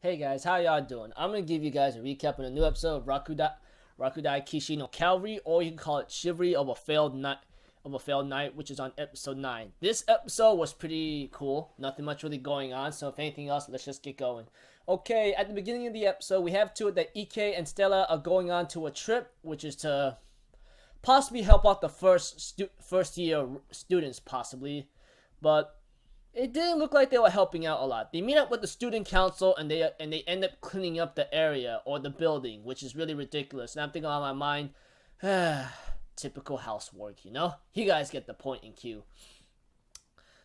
Hey guys, how y'all doing? I'm gonna give you guys a recap on a new episode of Rakudai Kishi no Cavalry, or you can call it Chivalry of a Failed Knight, which is on episode 9. This episode was pretty cool. Nothing much really going on, so if anything else, let's just get going. Okay, at the beginning of the episode, we have to it that Ike and Stella are going on to a trip, which is to possibly help out the first year students, possibly, but it didn't look like they were helping out a lot. They meet up with the student council and they end up cleaning up the area or the building, which is really ridiculous. And I'm thinking on my mind, typical housework, you know? You guys get the point in Q.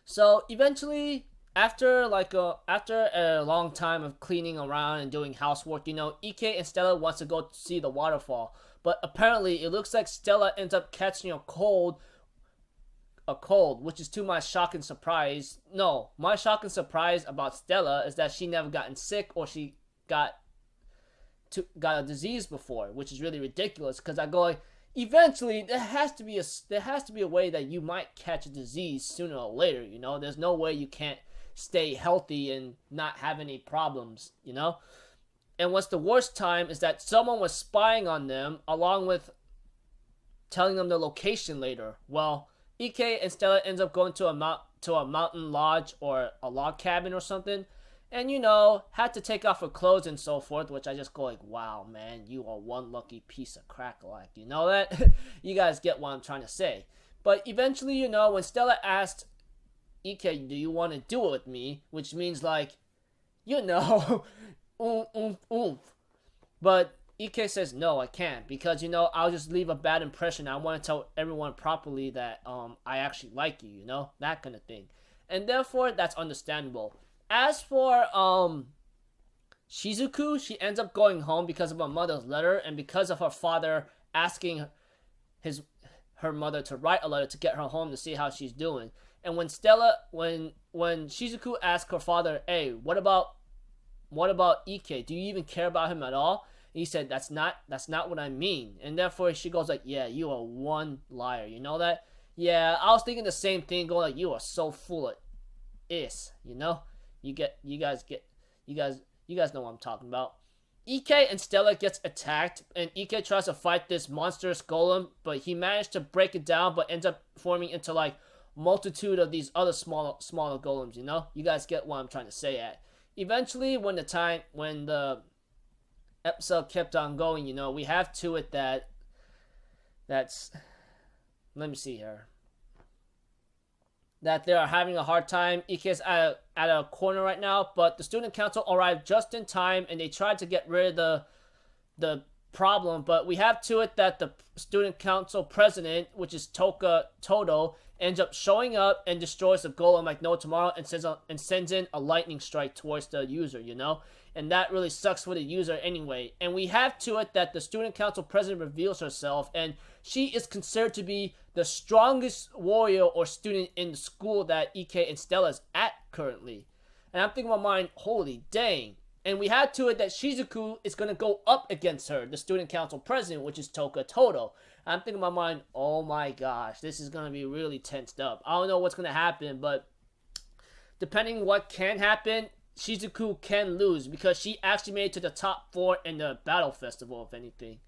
So eventually, after a long time of cleaning around and doing housework, Ike and Stella wants to go see the waterfall. But apparently, it looks like Stella ends up catching a cold, which is to my shock and surprise. No, my shock and surprise about Stella is that she never gotten sick or she got a disease before, which is really ridiculous. Because I go like, eventually there has to be a way that you might catch a disease sooner or later. There's no way you can't stay healthy and not have any problems. And what's the worst time is that someone was spying on them, along with telling them the location later. Well, Ike and Stella ends up going to a mountain lodge or a log cabin or something, and had to take off her clothes and so forth, which I just go like, wow, man, you are one lucky piece of crap. Like, you know that? You guys get what I'm trying to say. But eventually, when Stella asked Ike, do you want to do it with me? Which means like, But Ike says, no, I can't, because, I'll just leave a bad impression. I want to tell everyone properly that, I actually like you, that kind of thing. And therefore, that's understandable. As for, Shizuku, she ends up going home because of her mother's letter, and because of her father asking her mother to write a letter to get her home to see how she's doing. And when Shizuku asked her father, hey, what about Ike? Do you even care about him at all? He said, that's not what I mean. And therefore, she goes like, yeah, you are one liar. You know that? Yeah, I was thinking the same thing, going like, you are so full of is. You guys know what I'm talking about. Ike and Stella gets attacked, and Ike tries to fight this monstrous golem, but he managed to break it down, but ends up forming into like multitude of these other smaller golems. You guys get what I'm trying to say at. Eventually, when the episode kept on going, we have to it that's let me see here, that they are having a hard time. Ike's at a corner right now, but the student council arrived just in time, and they tried to get rid of the problem. But we have to it that the student council president, which is Todo, ends up showing up and destroys the golem like no tomorrow, and sends in a lightning strike towards the user, and that really sucks for the user anyway. And we have to it that the student council president reveals herself, and she is considered to be the strongest warrior or student in the school that Ike and Stella's at currently. And I'm thinking in my mind, holy dang. And we had to it that Shizuku is going to go up against her, the student council president, which is Todo. I'm thinking in my mind, oh my gosh, this is going to be really tensed up. I don't know what's going to happen, but depending what can happen, Shizuku can lose, because she actually made it to the top 4 in the battle festival, if anything.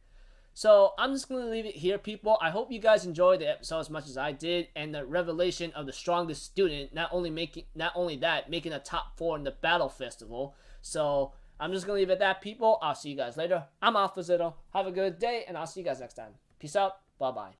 So I'm just going to leave it here, people. I hope you guys enjoyed the episode as much as I did, and the revelation of the strongest student, not only that, making a top 4 in the battle festival. So I'm just going to leave it at that, people. I'll see you guys later. I'm Alpha Zero. Have a good day, and I'll see you guys next time. Peace out. Bye-bye.